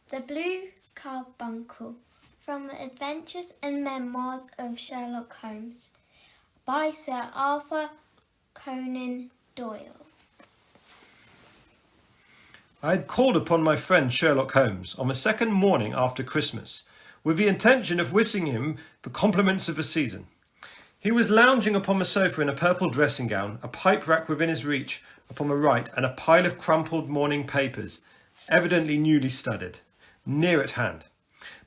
The Blue Carbuncle, from the Adventures and Memoirs of Sherlock Holmes, by Sir Arthur Conan Doyle. I had called upon my friend Sherlock Holmes on the second morning after Christmas, with the intention of wishing him the compliments of the season. He was lounging upon the sofa in a purple dressing gown, a pipe rack within his reach upon the right, and a pile of crumpled morning papers, evidently newly studied, near at hand.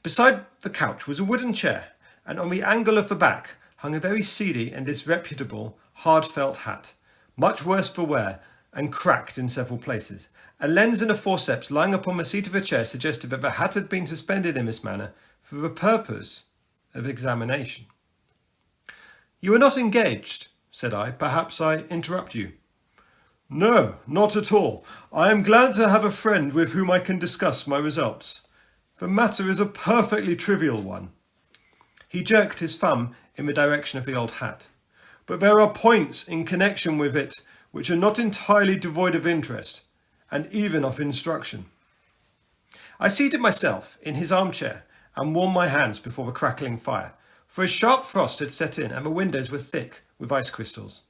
Beside the couch was a wooden chair, and on the angle of the back hung a very seedy and disreputable hard felt hat, much worse for wear and cracked in several places. A lens and a forceps lying upon the seat of a chair suggested that the hat had been suspended in this manner for the purpose of examination. "You are not engaged," said I. "Perhaps I interrupt you." "No, not at all. I am glad to have a friend with whom I can discuss my results. The matter is a perfectly trivial one." He jerked his thumb in the direction of the old hat. "But there are points in connection with it which are not entirely devoid of interest, and even of instruction." I seated myself in his armchair and warmed my hands before the crackling fire, for a sharp frost had set in and the windows were thick with ice crystals.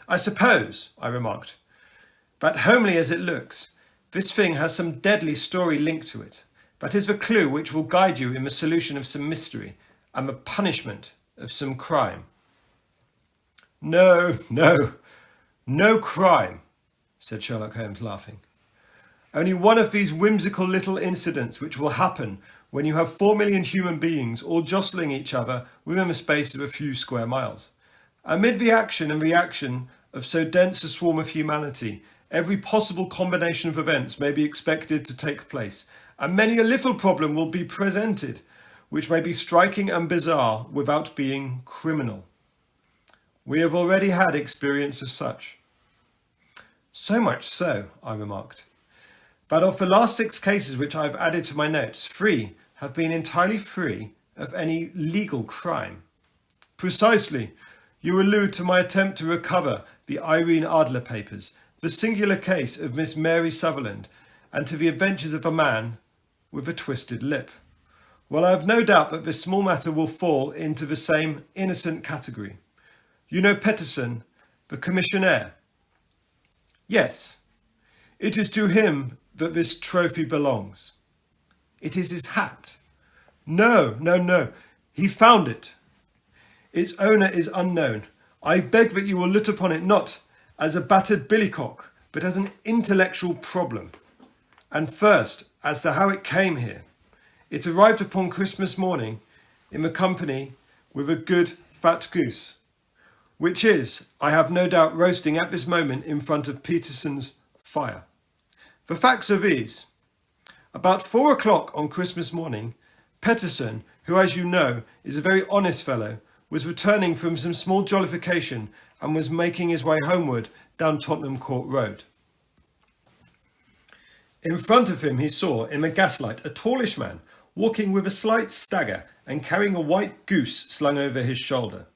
"I suppose," I remarked, "that homely as it looks, this thing has some deadly story linked to it. That is the clue which will guide you in the solution of some mystery and the punishment of some crime." No crime," said Sherlock Holmes, laughing. "Only one of these whimsical little incidents which will happen when you have 4 million human beings all jostling each other within the space of a few square miles. Amid the action and reaction of so dense a swarm of humanity, every possible combination of events may be expected to take place, and many a little problem will be presented, which may be striking and bizarre without being criminal. We have already had experience of such." "So much so," I remarked, "that of the last 6 cases which I have added to my notes, 3 have been entirely free of any legal crime." "Precisely. You allude to my attempt to recover the Irene Adler papers, the singular case of Miss Mary Sutherland, and to the adventures of a man with a twisted lip. Well, I have no doubt that this small matter will fall into the same innocent category. You know Peterson, the commissionaire?" "Yes. It is to him that this trophy belongs." "It is his hat." No. He found it. Its owner is unknown. I beg that you will look upon it not as a battered billycock, but as an intellectual problem. And first, as to how it came here. It arrived upon Christmas morning in the company with a good fat goose, which is, I have no doubt, roasting at this moment in front of Peterson's fire. The facts are these. About 4 o'clock on Christmas morning, Peterson, who, as you know, is a very honest fellow, was returning from some small jollification and was making his way homeward down Tottenham Court Road. In front of him he saw, in the gaslight, a tallish man walking with a slight stagger and carrying a white goose slung over his shoulder.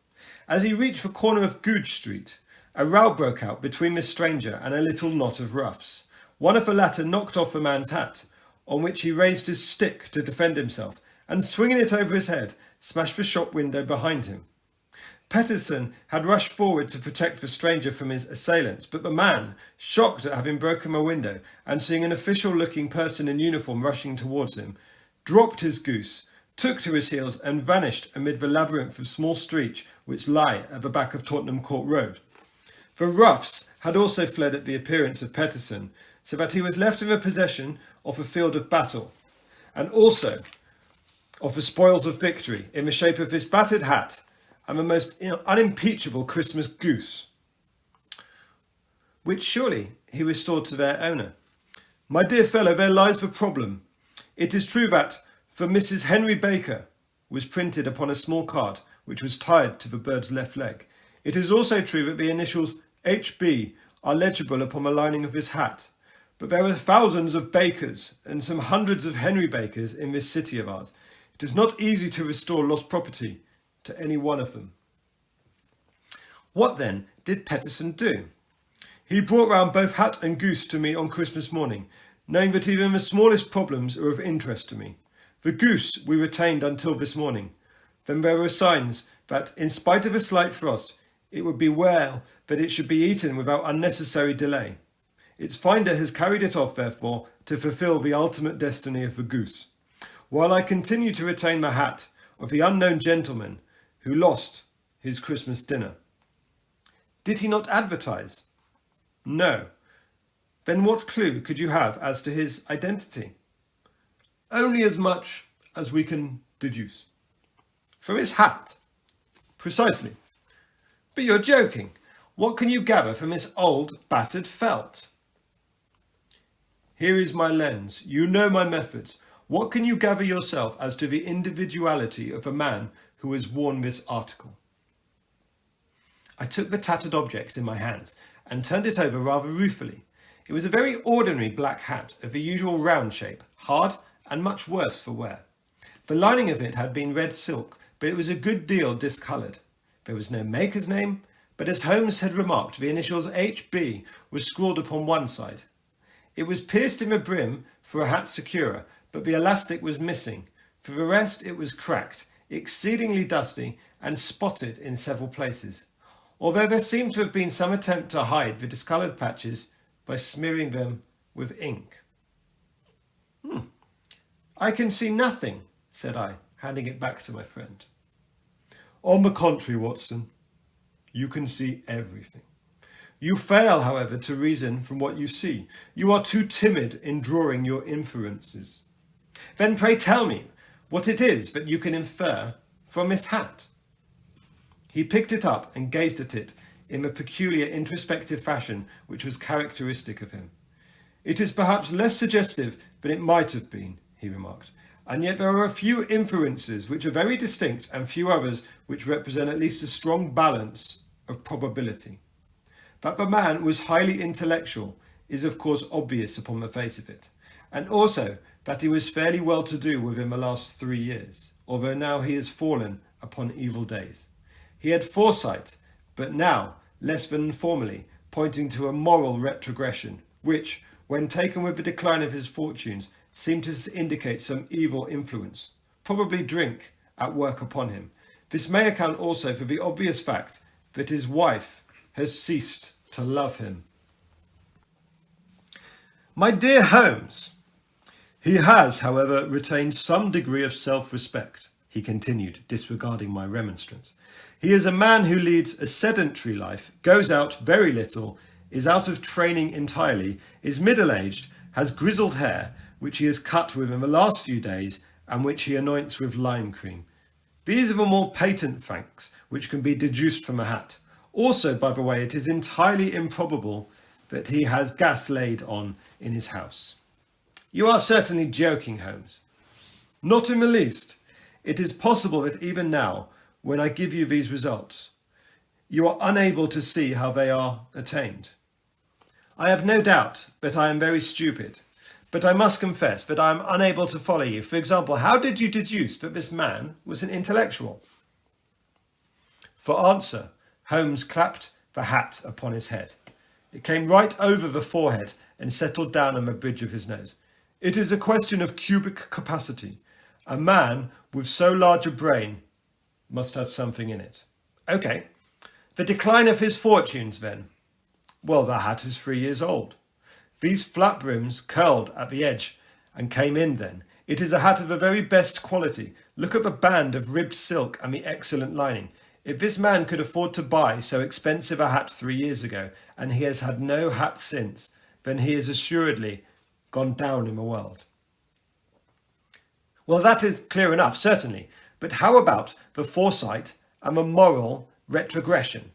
As he reached the corner of Goodge Street, a row broke out between the stranger and a little knot of roughs. One of the latter knocked off the man's hat, on which he raised his stick to defend himself, and swinging it over his head, smashed the shop window behind him. Peterson had rushed forward to protect the stranger from his assailants, but the man, shocked at having broken the window and seeing an official-looking person in uniform rushing towards him, dropped his goose, took to his heels and vanished amid the labyrinth of small streets which lie at the back of Tottenham Court Road. The roughs had also fled at the appearance of Peterson, so that he was left in the possession of a field of battle, and also of the spoils of victory in the shape of his battered hat and the most unimpeachable Christmas goose, which surely he restored to their owner. My dear fellow, there lies the problem. It is true that, for Mrs. Henry Baker, was printed upon a small card which was tied to the bird's left leg. It is also true that the initials H.B. are legible upon the lining of his hat. But there are thousands of Bakers and some hundreds of Henry Bakers in this city of ours. It is not easy to restore lost property to any one of them. What then did Peterson do? He brought round both hat and goose to me on Christmas morning, knowing that even the smallest problems are of interest to me. The goose we retained until this morning. Then there were signs that, in spite of a slight frost, it would be well that it should be eaten without unnecessary delay. Its finder has carried it off, therefore, to fulfil the ultimate destiny of the goose, while I continue to retain the hat of the unknown gentleman who lost his Christmas dinner. Did he not advertise? No. Then what clue could you have as to his identity? Only as much as we can deduce. From his hat? Precisely. But you're joking. What can you gather from his old, battered felt? Here is my lens. You know my methods. What can you gather yourself as to the individuality of a man who has worn this article? I took the tattered object in my hands and turned it over rather ruefully. It was a very ordinary black hat of the usual round shape, hard and much worse for wear. The lining of it had been red silk, but it was a good deal discoloured. There was no maker's name, but as Holmes had remarked, the initials H.B. was scrawled upon one side. It was pierced in the brim for a hat securer, but the elastic was missing. For the rest, it was cracked, exceedingly dusty, and spotted in several places, although there seemed to have been some attempt to hide the discoloured patches by smearing them with ink. I can see nothing, said I, handing it back to my friend. On the contrary, Watson, you can see everything. You fail, however, to reason from what you see. You are too timid in drawing your inferences. Then pray tell me what it is that you can infer from this hat. He picked it up and gazed at it in the peculiar introspective fashion which was characteristic of him. It is perhaps less suggestive than it might have been, he remarked, and yet there are a few inferences which are very distinct and few others which represent at least a strong balance of probability. That the man was highly intellectual is of course obvious upon the face of it, and also that he was fairly well to do within the last 3 years, although now he has fallen upon evil days. He had foresight, but now, less than formerly, pointing to a moral retrogression, which, when taken with the decline of his fortunes, seemed to indicate some evil influence, probably drink, at work upon him. This may account also for the obvious fact that his wife has ceased to love him. My dear Holmes, he has, however, retained some degree of self-respect, he continued, disregarding my remonstrance. He is a man who leads a sedentary life, goes out very little, is out of training entirely, is middle-aged, has grizzled hair, which he has cut within the last few days, and which he anoints with lime cream. These are the more patent facts which can be deduced from a hat. Also, by the way, it is entirely improbable that he has gas laid on in his house. You are certainly joking, Holmes. Not in the least. It is possible that even now, when I give you these results, you are unable to see how they are attained. I have no doubt that I am very stupid, but I must confess that I am unable to follow you. For example, how did you deduce that this man was an intellectual? For answer, Holmes clapped the hat upon his head. It came right over the forehead and settled down on the bridge of his nose. It is a question of cubic capacity. A man with so large a brain must have something in it. Okay. The decline of his fortunes, then. Well, the hat is 3 years old. These flat brims curled at the edge and came in then. It is a hat of the very best quality. Look at the band of ribbed silk and the excellent lining. If this man could afford to buy so expensive a hat 3 years ago, and he has had no hat since, then he is assuredly gone down in the world. Well, that is clear enough, certainly. But how about the foresight and the moral retrogression?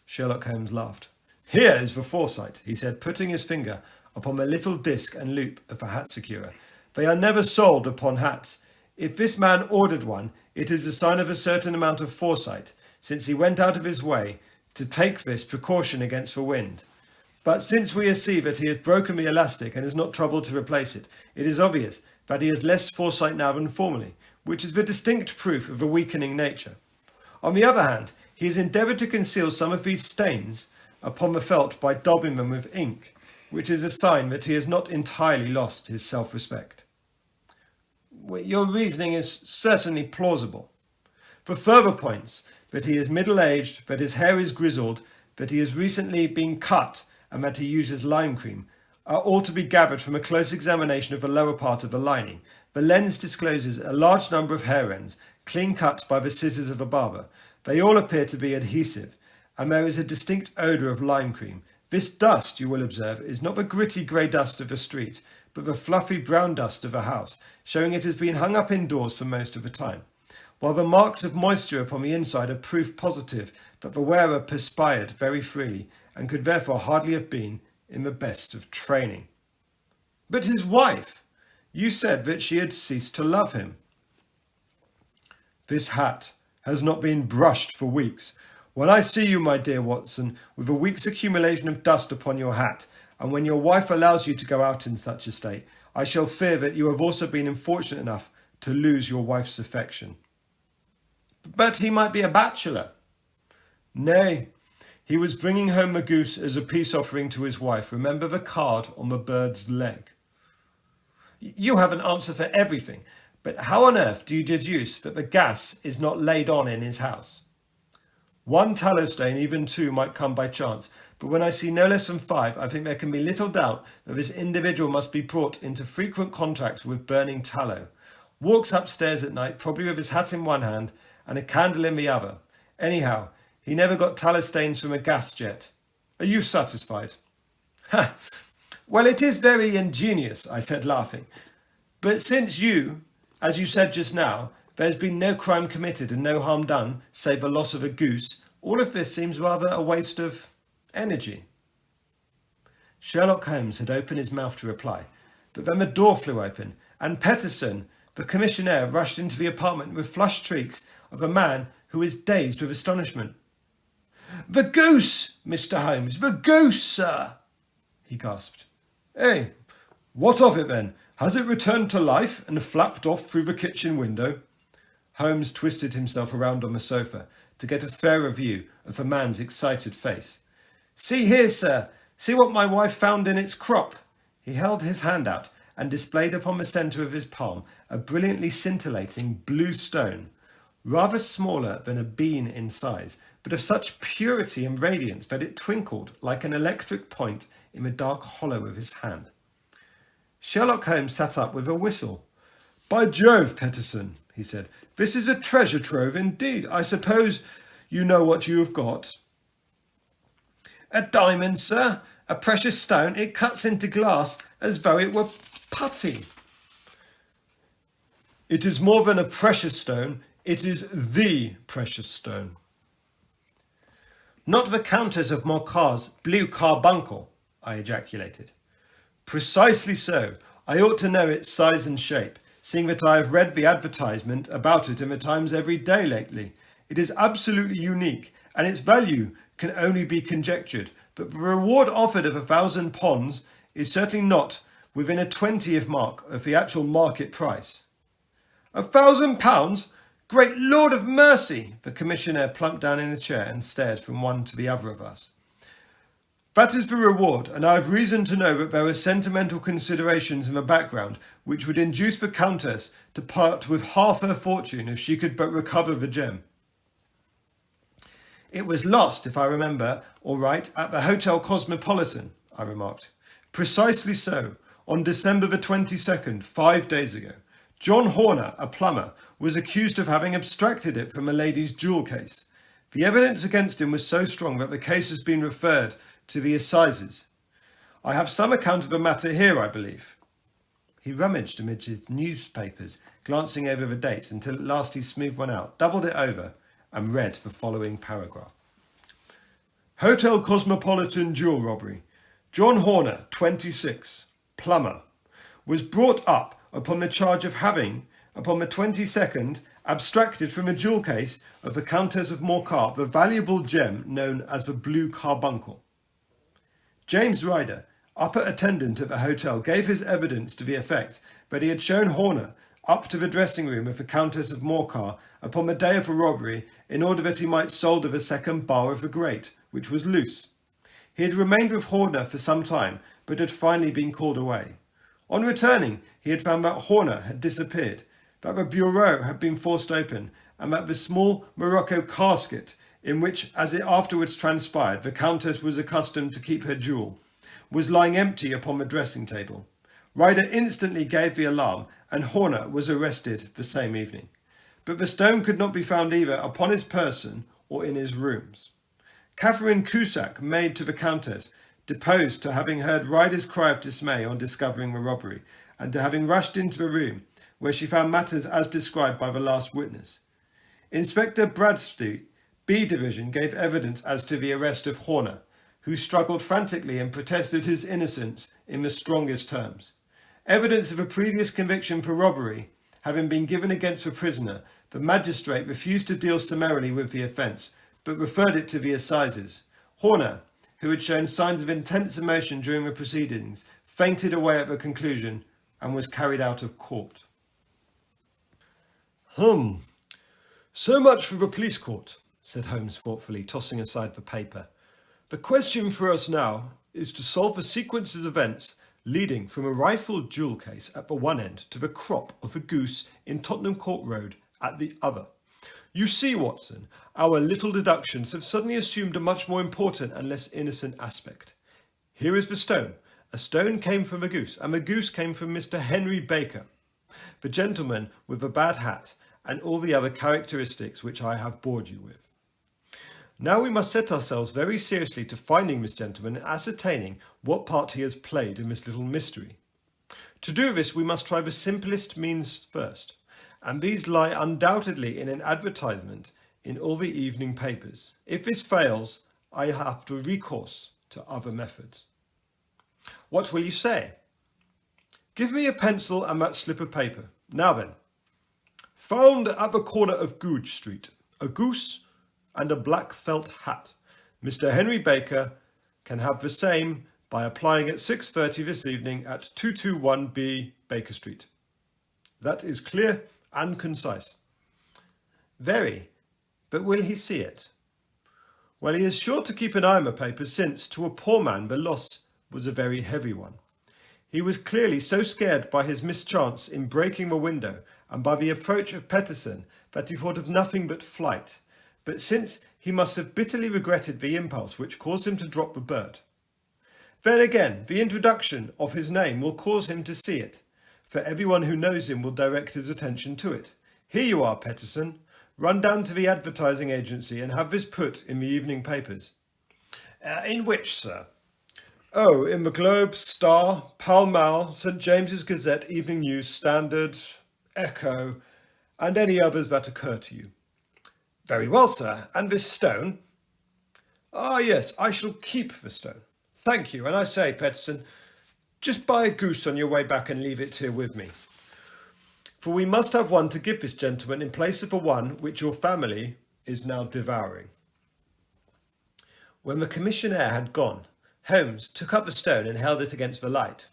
Sherlock Holmes laughed. Here is the foresight, he said, putting his finger upon the little disc and loop of the hat securer. They are never sold upon hats. If this man ordered one, it is a sign of a certain amount of foresight, since he went out of his way to take this precaution against the wind. But since we see that he has broken the elastic and has not troubled to replace it, it is obvious that he has less foresight now than formerly, which is the distinct proof of a weakening nature. On the other hand, he has endeavoured to conceal some of these stains upon the felt by daubing them with ink. which is a sign that he has not entirely lost his self-respect. Your reasoning is certainly plausible. For further points, that he is middle-aged, that his hair is grizzled, that he has recently been cut, and that he uses lime cream, are all to be gathered from a close examination of the lower part of the lining. The lens discloses a large number of hair ends, clean cut by the scissors of a barber. They all appear to be adhesive, and there is a distinct odour of lime cream. This dust, you will observe, is not the gritty grey dust of the street, but the fluffy brown dust of a house, showing it has been hung up indoors for most of the time, while the marks of moisture upon the inside are proof positive that the wearer perspired very freely, and could therefore hardly have been in the best of training. But his wife, you said that she had ceased to love him. This hat has not been brushed for weeks. When I see you, my dear Watson, with a week's accumulation of dust upon your hat, and when your wife allows you to go out in such a state, I shall fear that you have also been unfortunate enough to lose your wife's affection. But he might be a bachelor. Nay, he was bringing home a goose as a peace offering to his wife. Remember the card on the bird's leg. You have an answer for everything, but how on earth do you deduce that the gas is not laid on in his house? One tallow stain, even two, might come by chance, but when I see no less than 5, I think there can be little doubt that this individual must be brought into frequent contact with burning tallow. Walks upstairs at night, probably with his hat in one hand and a candle in the other. Anyhow, he never got tallow stains from a gas jet. Are you satisfied? Ha! Well, it is very ingenious, I said, laughing. But since you, as you said just now, there has been no crime committed and no harm done, save the loss of a goose, all of this seems rather a waste of energy. Sherlock Holmes had opened his mouth to reply, but then the door flew open, and Peterson, the commissionaire, rushed into the apartment with flushed shrieks of a man who is dazed with astonishment. "The goose, Mr. Holmes, the goose, sir!" he gasped. "Eh, what of it then? Has it returned to life and flapped off through the kitchen window?" Holmes twisted himself around on the sofa to get a fairer view of the man's excited face. "See here, sir. See what my wife found in its crop." He held his hand out and displayed upon the centre of his palm a brilliantly scintillating blue stone, rather smaller than a bean in size, but of such purity and radiance that it twinkled like an electric point in the dark hollow of his hand. Sherlock Holmes sat up with a whistle. "By Jove, Peterson," he said, "this is a treasure trove indeed. I suppose you know what you have got." "A diamond, sir, a precious stone. It cuts into glass as though it were putty." "It is more than a precious stone. It is the precious stone." "Not the Countess of Morcar's blue carbuncle," I ejaculated. "Precisely so. I ought to know its size and shape, seeing that I have read the advertisement about it in the Times every day lately. It is absolutely unique, and its value can only be conjectured, but the reward offered of £1,000 is certainly not within a 20th mark of the actual market price." £1,000? Great Lord of mercy! The commissionaire plumped down in a chair and stared from one to the other of us. "That is the reward, and I have reason to know that there are sentimental considerations in the background which would induce the Countess to part with half her fortune if she could but recover the gem." "It was lost, if I remember all right, at the Hotel Cosmopolitan," I remarked. "Precisely so, on December the 22nd, 5 days ago. John Horner, a plumber, was accused of having abstracted it from a lady's jewel case. The evidence against him was so strong that the case has been referred to the assizes. I have some account of the matter here, I believe." He rummaged amid his newspapers, glancing over the dates until at last he smoothed one out, doubled it over, and read the following paragraph. "Hotel Cosmopolitan jewel robbery. John Horner, 26, plumber, was brought up upon the charge of having, upon the 22nd, abstracted from a jewel case of the Countess of Morcar the valuable gem known as the blue carbuncle. James Ryder, upper attendant at the hotel, gave his evidence to the effect that he had shown Horner up to the dressing room of the Countess of Morcar upon the day of the robbery in order that he might solder the second bar of the grate, which was loose. He had remained with Horner for some time, but had finally been called away. On returning, he had found that Horner had disappeared, that the bureau had been forced open, and that the small Morocco casket, in which, as it afterwards transpired, the Countess was accustomed to keep her jewel, was lying empty upon the dressing table. Ryder instantly gave the alarm, and Horner was arrested the same evening. But the stone could not be found either upon his person or in his rooms. Catherine Cusack, maid to the Countess, deposed to having heard Ryder's cry of dismay on discovering the robbery, and to having rushed into the room, where she found matters as described by the last witness. Inspector Bradstreet, B Division, gave evidence as to the arrest of Horner, who struggled frantically and protested his innocence in the strongest terms. Evidence of a previous conviction for robbery having been given against the prisoner, the magistrate refused to deal summarily with the offence, but referred it to the assizes. Horner, who had shown signs of intense emotion during the proceedings, fainted away at the conclusion and was carried out of court. So much for the police court, said Holmes thoughtfully, tossing aside the paper. The question for us now is to solve the sequences of events leading from a rifled jewel case at the one end to the crop of a goose in Tottenham Court Road at the other. You see, Watson, our little deductions have suddenly assumed a much more important and less innocent aspect. Here is the stone. A stone came from a goose, and the goose came from Mr. Henry Baker, the gentleman with the bad hat, and all the other characteristics which I have bored you with. Now we must set ourselves very seriously to finding this gentleman and ascertaining what part he has played in this little mystery. To do this, we must try the simplest means first, and these lie undoubtedly in an advertisement in all the evening papers. If this fails, I have to recourse to other methods. What will you say? Give me a pencil and that slip of paper. Now then. Found at the corner of Goodge Street, a goose and a black felt hat. Mr. Henry Baker can have the same by applying at 6:30 this evening at 221B Baker Street. That is clear and concise. Very, but will he see it? Well, he is sure to keep an eye on the papers, since, to a poor man, the loss was a very heavy one. He was clearly so scared by his mischance in breaking the window and by the approach of Peterson that he thought of nothing but flight. But since he must have bitterly regretted the impulse which caused him to drop the bird. Then again, the introduction of his name will cause him to see it, for everyone who knows him will direct his attention to it. Here you are, Peterson. Run down to the advertising agency and have this put in the evening papers. In which, sir? Oh, in the Globe, Star, Pall Mall, St. James's Gazette, Evening News, Standard, Echo, and any others that occur to you. Very well, sir. And this stone? Ah, yes, I shall keep the stone. Thank you. And I say, Peterson, just buy a goose on your way back and leave it here with me. For we must have one to give this gentleman in place of the one which your family is now devouring. When the commissionaire had gone, Holmes took up the stone and held it against the light.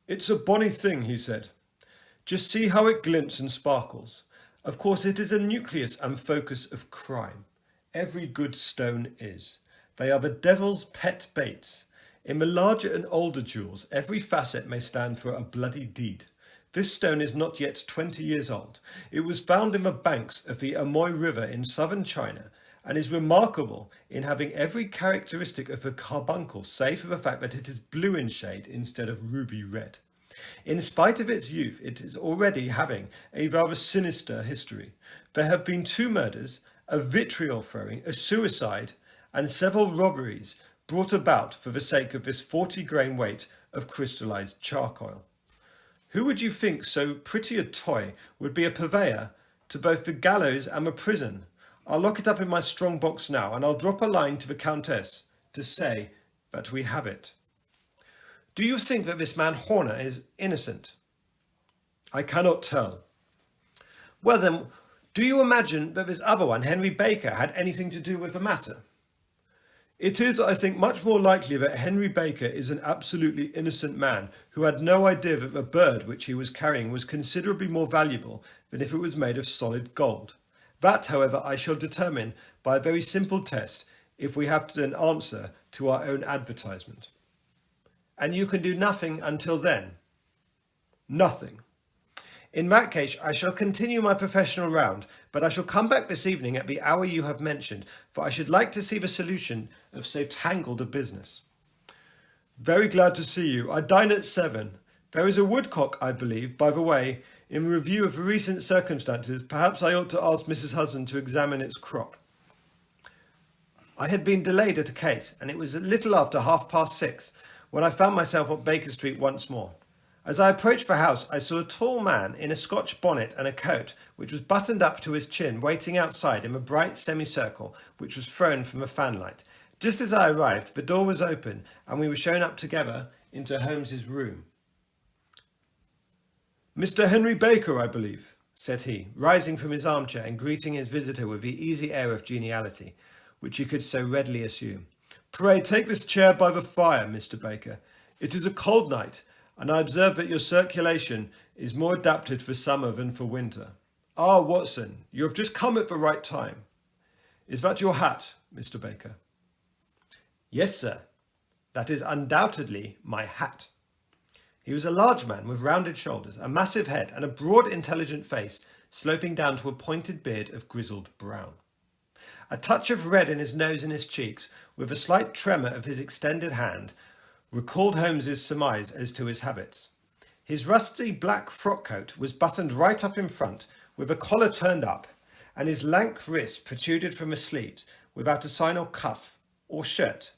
It's a bonny thing, he said. Just see how it glints and sparkles. Of course, it is a nucleus and focus of crime. Every good stone is. They are the devil's pet baits. In the larger and older jewels, every facet may stand for a bloody deed. This stone is not yet 20 years old. It was found in the banks of the Amoy River in southern China and is remarkable in having every characteristic of the carbuncle, save for the fact that it is blue in shade instead of ruby red. In spite of its youth, it is already having a rather sinister history. There have been 2 murders, a vitriol throwing, a suicide, and several robberies brought about for the sake of this 40-grain weight of crystallized charcoal. Who would you think so pretty a toy would be a purveyor to both the gallows and the prison? I'll lock it up in my strong box now, and I'll drop a line to the Countess to say that we have it. Do you think that this man Horner is innocent? I cannot tell. Well then, do you imagine that this other one, Henry Baker, had anything to do with the matter? It is, I think, much more likely that Henry Baker is an absolutely innocent man who had no idea that the bird which he was carrying was considerably more valuable than if it was made of solid gold. That, however, I shall determine by a very simple test if we have an answer to our own advertisement. and you can do nothing until then. Nothing. In that case, I shall continue my professional round, but I shall come back this evening at the hour you have mentioned, for I should like to see the solution of so tangled a business. Very glad to see you. I dine at 7. There is a woodcock, I believe. By the way, in review of the recent circumstances, perhaps I ought to ask Mrs. Hudson to examine its crop. I had been delayed at a case, and it was a little after 6:30 when I found myself at Baker Street once more. As I approached the house, I saw a tall man in a Scotch bonnet and a coat which was buttoned up to his chin, waiting outside in the bright semicircle which was thrown from a fanlight. Just as I arrived, the door was open, and we were shown up together into Holmes's room. "Mr. Henry Baker, I believe," said he, rising from his armchair and greeting his visitor with the easy air of geniality which he could so readily assume. "Pray take this chair by the fire, Mr. Baker. It is a cold night, and I observe that your circulation is more adapted for summer than for winter. Ah, Watson, you have just come at the right time. Is that your hat, Mr. Baker?" "Yes, sir. That is undoubtedly my hat." He was a large man with rounded shoulders, a massive head, and a broad, intelligent face, sloping down to a pointed beard of grizzled brown. A touch of red in his nose and his cheeks, with a slight tremor of his extended hand, recalled Holmes's surmise as to his habits. His rusty black frock coat was buttoned right up in front, with a collar turned up, and his lank wrists protruded from the sleeves without a sign or cuff or shirt.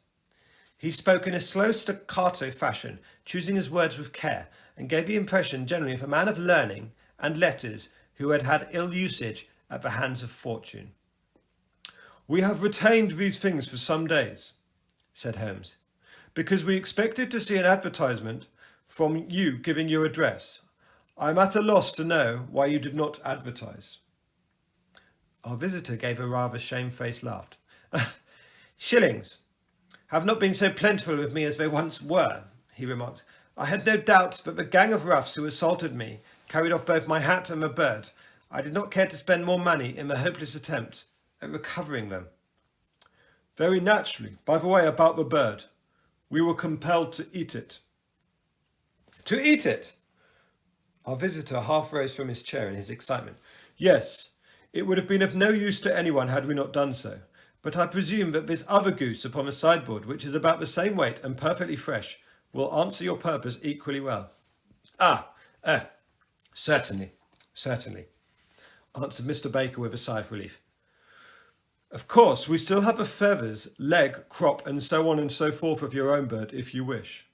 He spoke in a slow staccato fashion, choosing his words with care, and gave the impression generally of a man of learning and letters who had had ill usage at the hands of fortune. "We have retained these things for some days," said Holmes, "because we expected to see an advertisement from you giving your address. I am at a loss to know why you did not advertise." Our visitor gave a rather shamefaced laugh. "Shillings have not been so plentiful with me as they once were," he remarked. "I had no doubt that the gang of roughs who assaulted me carried off both my hat and the bird. I did not care to spend more money in the hopeless attempt at recovering them." "Very naturally. By the way, about the bird, we were compelled to eat it." "To eat it?" Our visitor half rose from his chair in his excitement. "Yes, it would have been of no use to anyone had we not done so. But I presume that this other goose upon the sideboard, which is about the same weight and perfectly fresh, will answer your purpose equally well." Certainly, answered Mr. Baker with a sigh of relief. "Of course, we still have the feathers, leg, crop, and so on and so forth of your own bird, if you wish."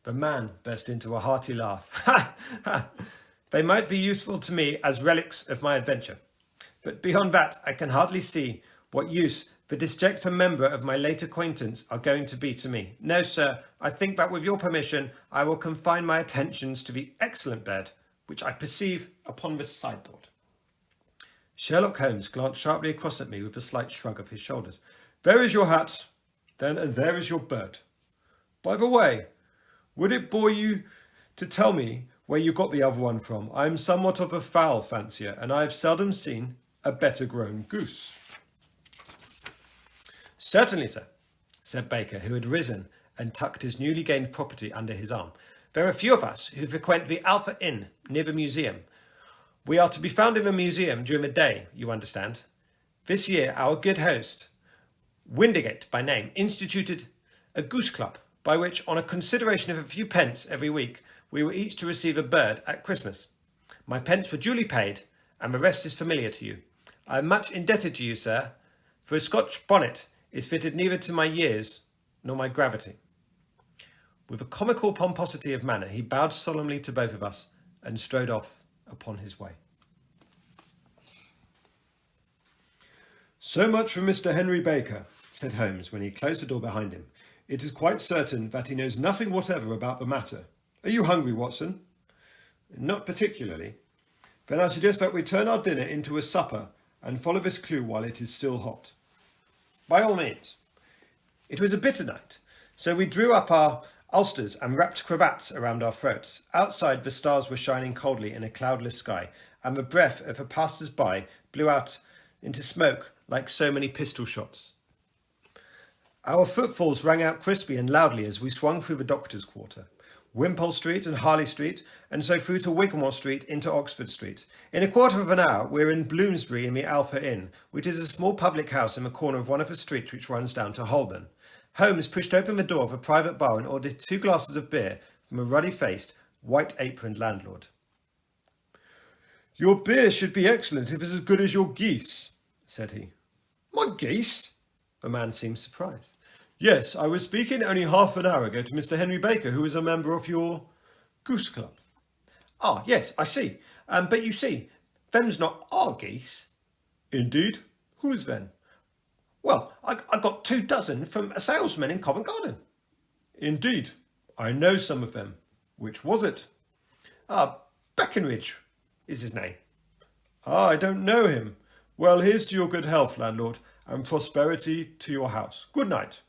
The man burst into a hearty laugh. "Ha! Ha! They might be useful to me as relics of my adventure. But beyond that, I can hardly see what use the disjecta member of my late acquaintance are going to be to me. No, sir, I think that with your permission, I will confine my attentions to the excellent bed, which I perceive upon the sideboard." Sherlock Holmes glanced sharply across at me with a slight shrug of his shoulders. "There is your hat, then, and there is your bird. By the way, would it bore you to tell me where you got the other one from? I am somewhat of a fowl fancier, and I have seldom seen a better grown goose." "Certainly, sir," said Baker, who had risen and tucked his newly gained property under his arm. "There are a few of us who frequent the Alpha Inn near the museum. We are to be found in the museum during the day, you understand. This year our good host, Windigate by name, instituted a goose club, by which, on a consideration of a few pence every week, we were each to receive a bird at Christmas. My pence were duly paid, and the rest is familiar to you. I am much indebted to you, sir, for a Scotch bonnet is fitted neither to my years nor my gravity." With a comical pomposity of manner, he bowed solemnly to both of us and strode off upon his way. "So much for Mr. Henry Baker," said Holmes when he closed the door behind him. "It is quite certain that he knows nothing whatever about the matter. Are you hungry, Watson?" "Not particularly." "Then I suggest that we turn our dinner into a supper and follow this clue while it is still hot." "By all means." It was a bitter night, so we drew up our ulsters and wrapped cravats around our throats. Outside, the stars were shining coldly in a cloudless sky, and the breath of the passers-by blew out into smoke like so many pistol shots. Our footfalls rang out crisply and loudly as we swung through the doctor's quarter, Wimpole Street and Harley Street, and so through to Wigmore Street into Oxford Street. In a quarter of an hour, we were in Bloomsbury in the Alpha Inn, which is a small public house in the corner of one of the streets which runs down to Holborn. Holmes pushed open the door of a private bar and ordered 2 glasses of beer from a ruddy-faced, white-aproned landlord. "Your beer should be excellent if it's as good as your geese," said he. "My geese?" The man seemed surprised. "Yes, I was speaking only half an hour ago to Mr. Henry Baker, who is a member of your goose club." "Ah, yes, I see. But you see, them's not our geese." "Indeed? Whose then?" "Well, I got 2 dozen from a salesman in Covent Garden." "Indeed? I know some of them. Which was it?" Breckenridge is his name." "Ah, I don't know him. Well, here's to your good health, landlord, and prosperity to your house. Good night."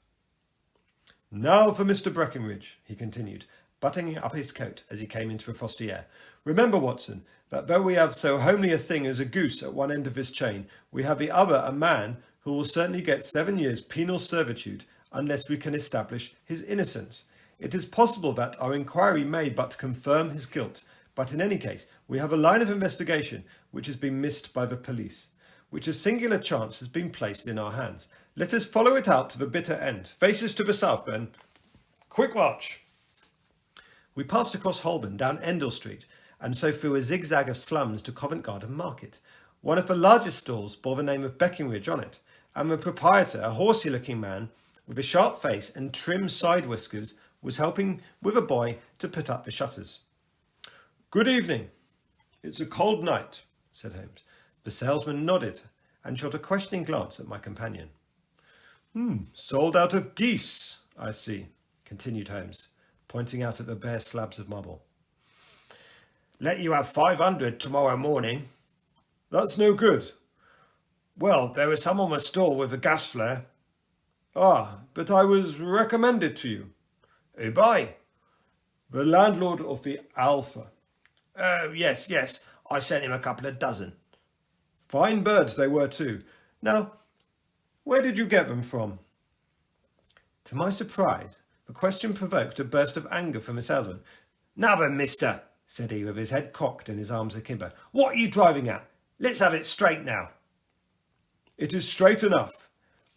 "Now for Mr. Breckenridge," he continued, buttoning up his coat as he came into the frosty air. "Remember, Watson, that though we have so homely a thing as a goose at one end of this chain, we have the other a man who will certainly get 7 years' penal servitude unless we can establish his innocence. It is possible that our inquiry may but confirm his guilt, but in any case we have a line of investigation which has been missed by the police, which a singular chance has been placed in our hands. Let us follow it out to the bitter end. Faces to the south, then. Quick march." We passed across Holborn, down Endell Street, and so through a zigzag of slums to Covent Garden Market. One of the largest stalls bore the name of Breckenridge on it, and the proprietor, a horsey-looking man with a sharp face and trim side whiskers, was helping with a boy to put up the shutters. "Good evening. It's a cold night," said Holmes. The salesman nodded and shot a questioning glance at my companion. "Sold out of geese, I see," continued Holmes, pointing out at the bare slabs of marble. "Let you have 500 tomorrow morning." "That's no good." "Well, there was some on the stall with a gas flare." "Ah, but I was recommended to you." "Who by?" "The landlord of the Alpha." "Oh, yes. I sent him a couple of dozen." "Fine birds they were too. Now, where did you get them from?" To my surprise, the question provoked a burst of anger from the salesman. "Now then, mister," said he, with his head cocked and his arms akimbo. "What are you driving at? Let's have it straight now." "It is straight enough.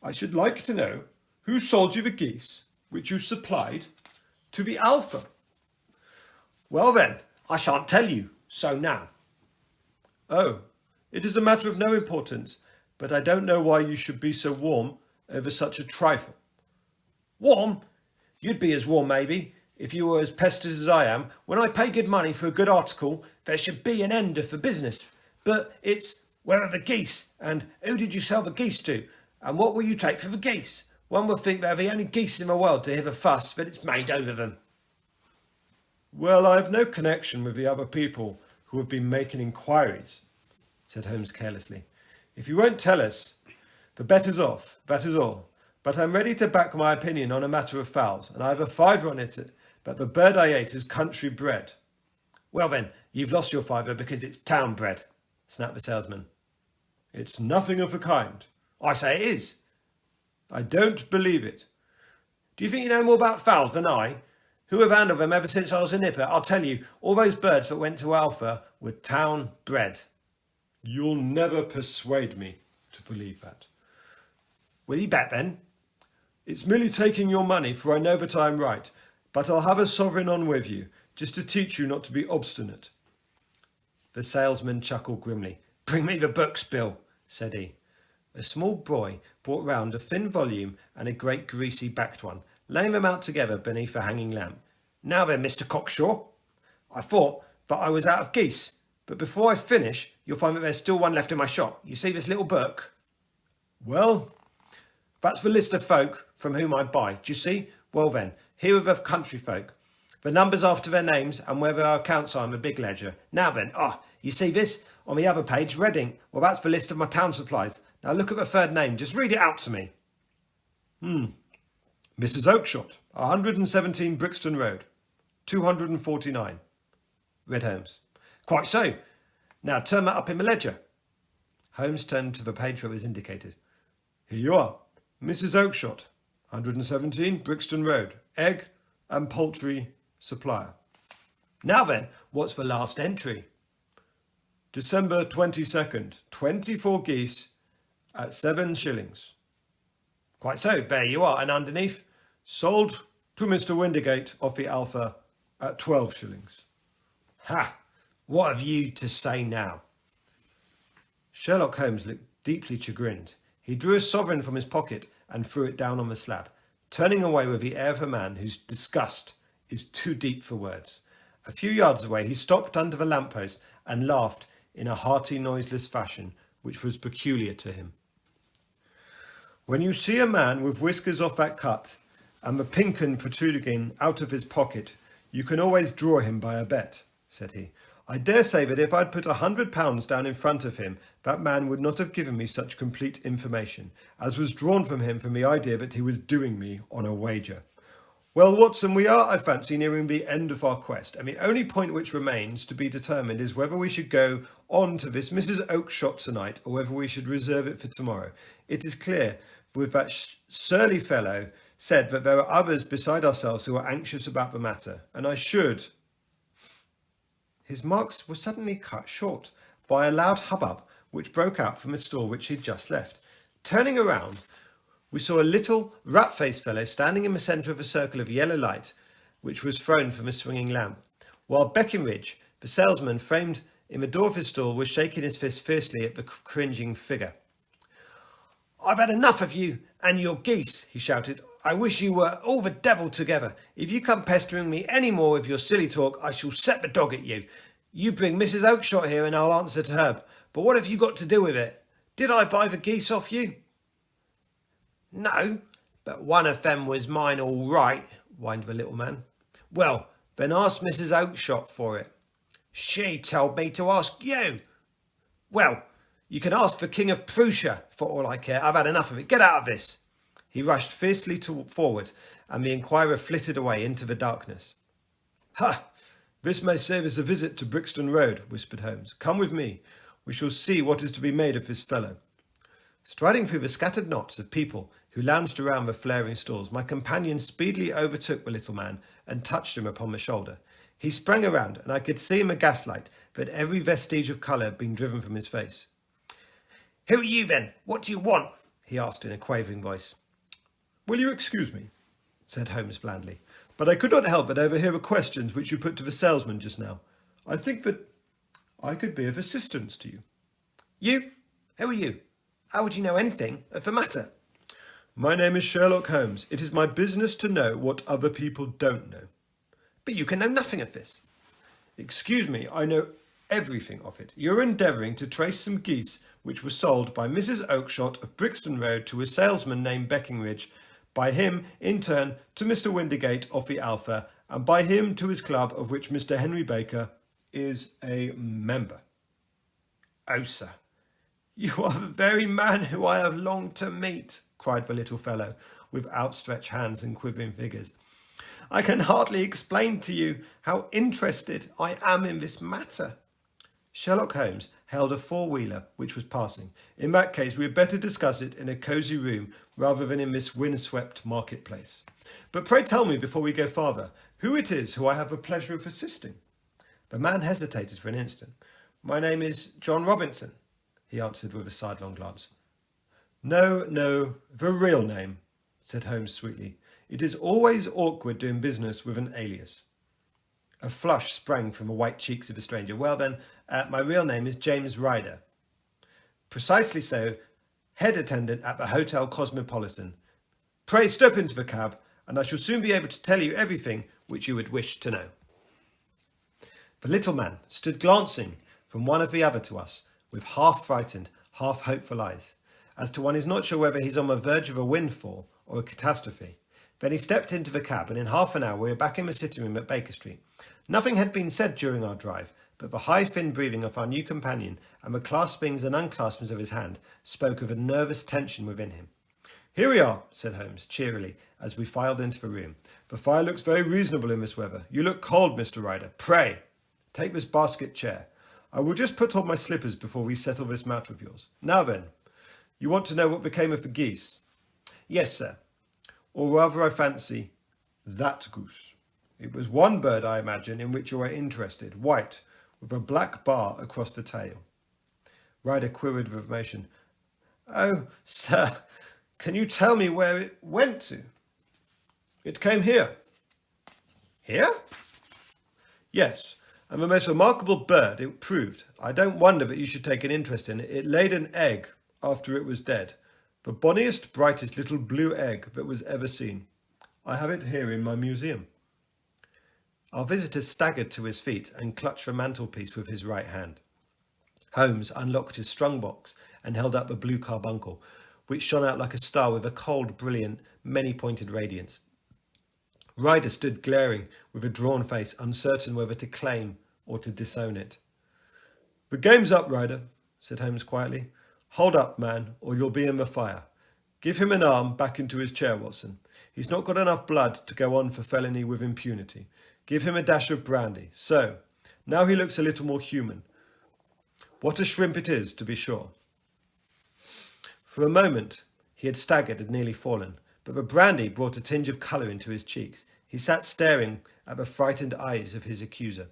I should like to know who sold you the geese which you supplied to the Alpha." "Well then, I shan't tell you, so now." "Oh, it is a matter of no importance, but I don't know why you should be so warm over such a trifle." "Warm? You'd be as warm, maybe, if you were as pestered as I am. When I pay good money for a good article, there should be an end of the business. But it's, where are the geese? And who did you sell the geese to? And what will you take for the geese? One would think they're the only geese in the world to hear the fuss that it's made over them." "Well, I have no connection with the other people who have been making inquiries," said Holmes carelessly. "If you won't tell us, the bet is off, that is all. But I'm ready to back my opinion on a matter of fowls, and I have a fiver on it that the bird I ate is country bred." "Well then, you've lost your fiver because it's town bred," snapped the salesman. "It's nothing of the kind." "I say it is." "I don't believe it." "Do you think you know more about fowls than I? Who have handled them ever since I was a nipper? I'll tell you, all those birds that went to Alpha were town bred." "You'll never persuade me to believe that." "Will you bet then?" "It's merely taking your money, for I know that I am right. But I'll have a sovereign on with you, just to teach you not to be obstinate." The salesman chuckled grimly. "Bring me the books, Bill," said he. A small boy brought round a thin volume and a great greasy-backed one, laying them out together beneath a hanging lamp. "Now then, Mr. Cockshaw, I thought that I was out of geese, but before I finish, you'll find that there's still one left in my shop. You see this little book?" "Well?" "That's the list of folk from whom I buy. Do you see? Well then, here are the country folk. The numbers after their names and where their accounts are in the big ledger. Now then, you see this? On the other page, Reading. Well, that's the list of my town supplies. Now look at the third name. Just read it out to me." "Mrs. Oakshott, 117 Brixton Road, 249. read Holmes. "Quite so. Now turn that up in the ledger." Holmes turned to the page that was indicated. "Here you are. Mrs. Oakshott, 117 Brixton Road, egg and poultry supplier. Now then, what's the last entry? December 22nd, 24 geese at 7 shillings. Quite so, there you are, and underneath? Sold to Mr. Windigate off the Alpha at 12 shillings. Ha! What have you to say now? Sherlock Holmes looked deeply chagrined. He drew a sovereign from his pocket and threw it down on the slab, turning away with the air of a man whose disgust is too deep for words. A few yards away he stopped under the lamppost and laughed in a hearty, noiseless fashion which was peculiar to him. When you see a man with whiskers off that cut and the pink 'un protruding out of his pocket, you can always draw him by a bet, said he. I dare say that if I'd put £100 down in front of him, that man would not have given me such complete information, as was drawn from him from the idea that he was doing me on a wager. Well, Watson, we are, I fancy, nearing the end of our quest, and the only point which remains to be determined is whether we should go on to this Mrs. Oakshott tonight, or whether we should reserve it for tomorrow. It is clear, with that surly fellow said that there are others beside ourselves who are anxious about the matter, and I should... His marks were suddenly cut short by a loud hubbub which broke out from a stall which he had just left. Turning around, we saw a little rat-faced fellow standing in the centre of a circle of yellow light which was thrown from a swinging lamp, while Beckenridge, the salesman framed in the door of his stall, was shaking his fist fiercely at the cringing figure. "I've had enough of you and your geese," he shouted. "I wish you were all the devil together. If you come pestering me any more with your silly talk, I shall set the dog at you. You bring Mrs. Oakshott here and I'll answer to her. But what have you got to do with it? Did I buy the geese off you?" "No, but one of them was mine all right," whined the little man. "Well, then ask Mrs. Oakshott for it." "She told me to ask you." "Well, you can ask the King of Prussia for all I care. I've had enough of it. Get out of this." He rushed fiercely forward, and the inquirer flitted away into the darkness. "Ha! This may save us a visit to Brixton Road," whispered Holmes. "Come with me. We shall see what is to be made of this fellow." Striding through the scattered knots of people who lounged around the flaring stalls, my companion speedily overtook the little man and touched him upon the shoulder. He sprang around, and I could see in the gaslight that every vestige of colour had been driven from his face. "Who are you, then? What do you want?" he asked in a quavering voice. "Will you excuse me?" said Holmes blandly, "but I could not help but overhear the questions which you put to the salesman just now. I think that I could be of assistance to you." "You? Who are you? How would you know anything of the matter?" "My name is Sherlock Holmes. It is my business to know what other people don't know." "But you can know nothing of this." "Excuse me, I know everything of it. You're endeavouring to trace some geese which were sold by Mrs. Oakshott of Brixton Road to a salesman named Beckenridge, by him, in turn, to Mr. Windigate of the Alpha, and by him to his club, of which Mr. Henry Baker is a member." "Oh, sir, you are the very man who I have longed to meet," cried the little fellow, with outstretched hands and quivering fingers. "I can hardly explain to you how interested I am in this matter." Sherlock Holmes held a four-wheeler which was passing. "In that case, we had better discuss it in a cosy room rather than in this wind-swept marketplace. But pray tell me, before we go farther, who it is who I have the pleasure of assisting." The man hesitated for an instant. "My name is John Robinson," he answered with a sidelong glance. No, the real name," said Holmes sweetly. "It is always awkward doing business with an alias." A flush sprang from the white cheeks of the stranger. "Well then, my real name is James Ryder." "Precisely so. Head attendant at the Hotel Cosmopolitan. Pray step into the cab, and I shall soon be able to tell you everything which you would wish to know." The little man stood glancing from one of the other to us, with half-frightened, half-hopeful eyes, as to one is not sure whether he's on the verge of a windfall or a catastrophe. Then he stepped into the cab, and in half an hour we were back in the sitting room at Baker Street. Nothing had been said during our drive, but the high, thin breathing of our new companion and the claspings and unclaspings of his hand spoke of a nervous tension within him. "Here we are," said Holmes cheerily, as we filed into the room. "The fire looks very reasonable in this weather. You look cold, Mr. Ryder. Pray, take this basket chair. I will just put on my slippers before we settle this matter of yours. Now then, you want to know what became of the geese?" "Yes, sir." or rather I fancy, that goose. It was one bird, I imagine, in which you are interested, white, with a black bar across the tail. Ryder quivered with emotion. Oh, sir, can you tell me where it went to? It came here. Here? Yes, and the most remarkable bird it proved. I don't wonder that you should take an interest in it. It laid an egg after it was dead. The bonniest, brightest little blue egg that was ever seen. I have it here in my museum. Our visitor staggered to his feet and clutched the mantelpiece with his right hand. Holmes unlocked his strung-box and held up the blue carbuncle, which shone out like a star with a cold, brilliant, many-pointed radiance. Ryder stood glaring with a drawn face, uncertain whether to claim or to disown it. The game's up, Ryder, said Holmes quietly. Hold up, man, or you'll be in the fire. Give him an arm back into his chair, Watson. He's not got enough blood to go on for felony with impunity. Give him a dash of brandy. So, now he looks a little more human. What a shrimp it is, to be sure. For a moment, he had staggered and nearly fallen, but the brandy brought a tinge of colour into his cheeks. He sat staring at the frightened eyes of his accuser.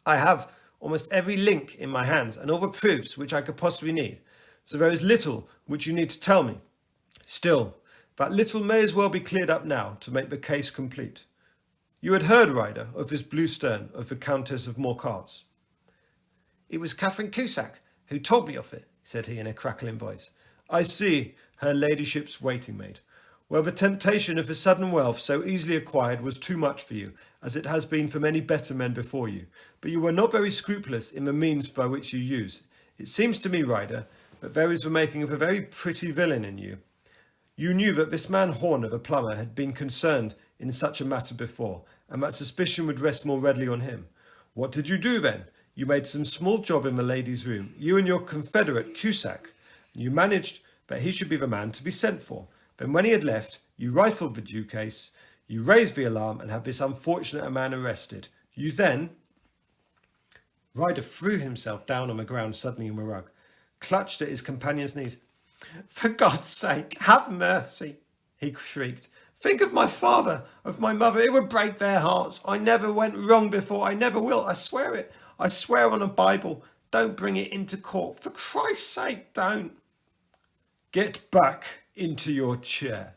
I have almost every link in my hands and all the proofs which I could possibly need, so there is little which you need to tell me. Still, that little may as well be cleared up now to make the case complete. You had heard, Ryder, of this blue stone of the Countess of Morcar's. It was Catherine Cusack who told me of it, said he in a crackling voice. I see, her ladyship's waiting maid. Well, the temptation of the sudden wealth so easily acquired was too much for you, as it has been for many better men before you. But you were not very scrupulous in the means by which you use. It seems to me, Ryder, that there is the making of a very pretty villain in you. You knew that this man Horner, the plumber, had been concerned in such a matter before, and that suspicion would rest more readily on him. What did you do then? You made some small job in the lady's room, you and your confederate Cusack, and you managed that he should be the man to be sent for. Then when he had left, you rifled the due case, you raised the alarm and had this unfortunate man arrested. You then... Ryder threw himself down on the ground suddenly in the rug, clutched at his companion's knees. For God's sake, have mercy, he shrieked. Think of my father, of my mother. It would break their hearts. I never went wrong before. I never will. I swear it. I swear on a Bible. Don't bring it into court. For Christ's sake, don't. Get back into your chair,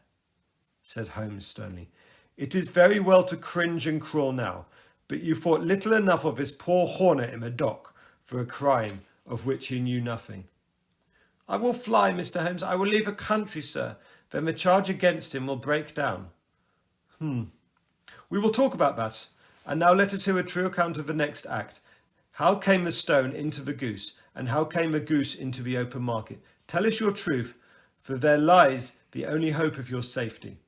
said Holmes sternly. It is very well to cringe and crawl now, but you thought little enough of this poor Horner in the dock for a crime of which he knew nothing. I will fly, Mr. Holmes. I will leave the country, sir. Then the charge against him will break down. We will talk about that. And now let us hear a true account of the next act. How came the stone into the goose, and how came the goose into the open market? Tell us your truth, for there lies the only hope of your safety.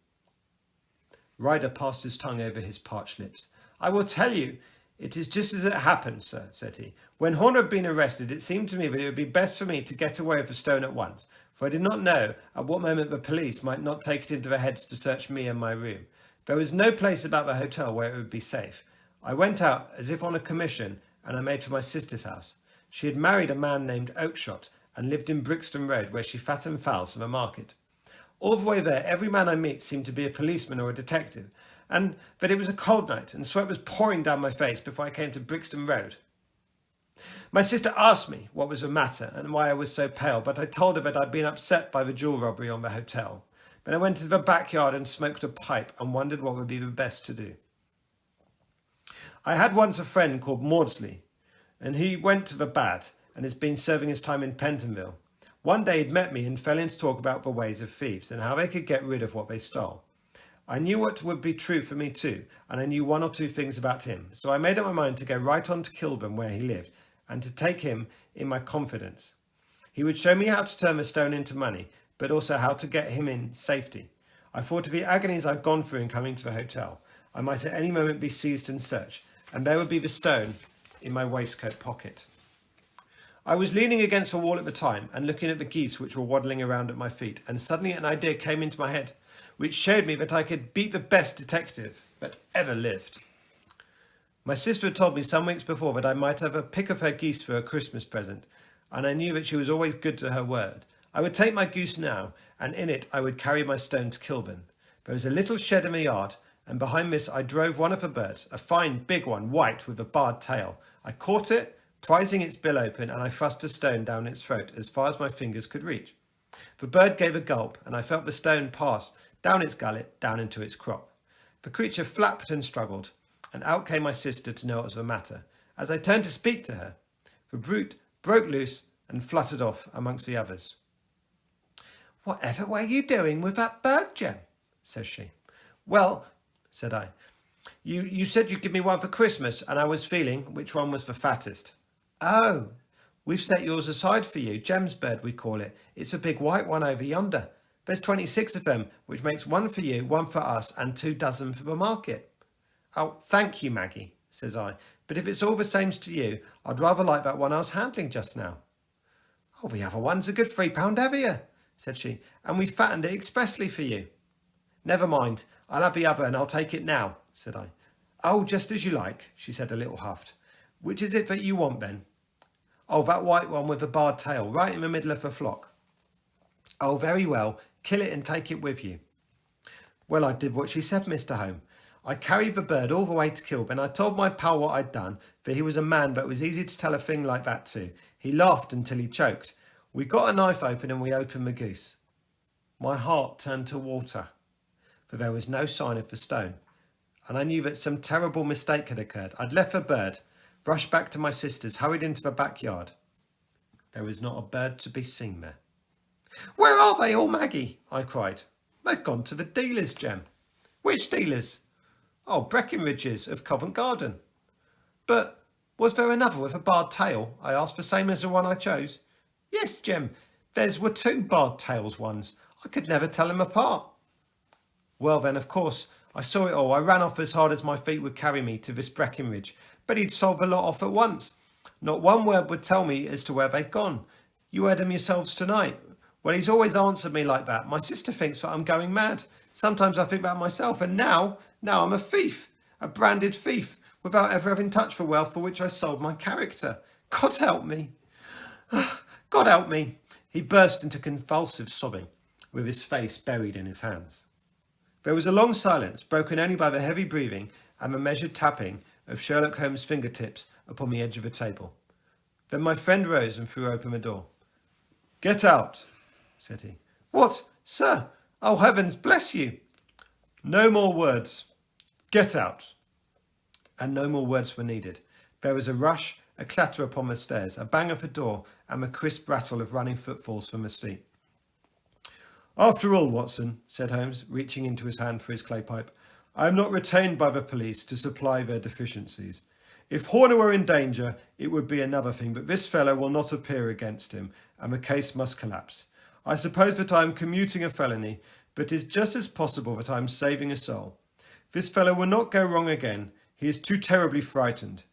Ryder passed his tongue over his parched lips. I will tell you. It is just as it happened, sir, said he. When Horner had been arrested, it seemed to me that it would be best for me to get away with the stone at once, for I did not know at what moment the police might not take it into their heads to search me and my room. There was no place about the hotel where it would be safe. I went out as if on a commission, and I made for my sister's house. She had married a man named Oakshott, and lived in Brixton Road, where she fattened fowls for the market. All the way there, every man I meet seemed to be a policeman or a detective, but it was a cold night, and sweat was pouring down my face before I came to Brixton Road. My sister asked me what was the matter and why I was so pale, but I told her that I'd been upset by the jewel robbery on the hotel. Then I went to the backyard and smoked a pipe and wondered what would be the best to do. I had once a friend called Maudsley, and he went to the bad and has been serving his time in Pentonville. One day he'd met me and fell into talk about the ways of thieves and how they could get rid of what they stole. I knew what would be true for me too, and I knew one or two things about him, so I made up my mind to go right on to Kilburn where he lived, and to take him in my confidence. He would show me how to turn the stone into money, but also how to get him in safety. I thought of the agonies I'd gone through in coming to the hotel. I might at any moment be seized and searched, and there would be the stone in my waistcoat pocket. I was leaning against the wall at the time and looking at the geese which were waddling around at my feet, and suddenly an idea came into my head, which showed me that I could beat the best detective that ever lived. My sister had told me some weeks before that I might have a pick of her geese for a Christmas present, and I knew that she was always good to her word. I would take my goose now and in it I would carry my stone to Kilburn. There was a little shed in my yard, and behind this I drove one of the birds, a fine big one, white with a barred tail. I caught it, prizing its bill open, and I thrust the stone down its throat as far as my fingers could reach. The bird gave a gulp, and I felt the stone pass down its gullet, down into its crop. The creature flapped and struggled, and out came my sister to know what was the matter. As I turned to speak to her, the brute broke loose and fluttered off amongst the others. "Whatever were you doing with that bird, Jem?" says she. "Well," said I, you said you'd give me one for Christmas, and I was feeling which one was the fattest." "Oh, we've set yours aside for you, Jem's bird we call it. It's a big white one over yonder. There's 26 of them, which makes one for you, one for us, and 2 dozen for the market." "Oh, thank you, Maggie," says I, "but if it's all the same to you, I'd rather like that one I was handling just now." "Oh, the other one's a good £3 heavier," said she, "and we fattened it expressly for you." "Never mind, I'll have the other and I'll take it now," said I. "Oh, just as you like," she said, a little huffed. "Which is it that you want, then?" "Oh, that white one with the barred tail, right in the middle of the flock." "Oh, very well, kill it and take it with you." Well, I did what she said, Mr. Home. I carried the bird all the way to Kilburn. I told my pal what I'd done, for he was a man that was easy to tell a thing like that to. He laughed until he choked. We got a knife open and we opened the goose. My heart turned to water, for there was no sign of the stone, and I knew that some terrible mistake had occurred. I'd left the bird, rushed back to my sister's, hurried into the backyard. There was not a bird to be seen there. "Where are they all, Maggie?" I cried. "They've gone to the dealers, Jem." "Which dealers?" "Oh, Breckenridge's of Covent Garden." "But was there another with a barred tail?" I asked, "the same as the one I chose?" "Yes, Jem, there were 2 barred tails ones. I could never tell them apart." Well then, of course, I saw it all. I ran off as hard as my feet would carry me to this Breckenridge, but he'd sold the lot off at once. Not one word would tell me as to where they'd gone. You heard them yourselves tonight. Well, he's always answered me like that. My sister thinks that I'm going mad. Sometimes I think about myself, and now I'm a thief, a branded thief, without ever having touched the wealth for which I sold my character. God help me. God help me. He burst into convulsive sobbing, with his face buried in his hands. There was a long silence, broken only by the heavy breathing and the measured tapping of Sherlock Holmes' fingertips upon the edge of the table. Then my friend rose and threw open the door. "Get out," said he. "What, sir? Oh, heavens bless you!" "No more words. Get out." And no more words were needed. There was a rush, a clatter upon the stairs, a bang of the door, and the crisp rattle of running footfalls from the street. "After all, Watson," said Holmes, reaching into his hand for his clay pipe, "I am not retained by the police to supply their deficiencies. If Horner were in danger, it would be another thing, but this fellow will not appear against him, and the case must collapse. I suppose that I am commuting a felony, but it is just as possible that I am saving a soul. This fellow will not go wrong again. He is too terribly frightened.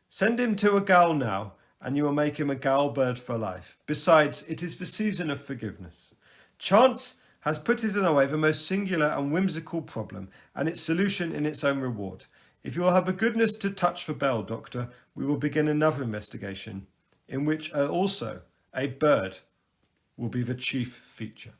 Send him to a gaol now, and you will make him a gaol bird for life. Besides, it is the season of forgiveness. Chance has put it in our way the most singular and whimsical problem, and its solution in its own reward. If you will have the goodness to touch the bell, Doctor, we will begin another investigation, in which also a bird will be the chief feature."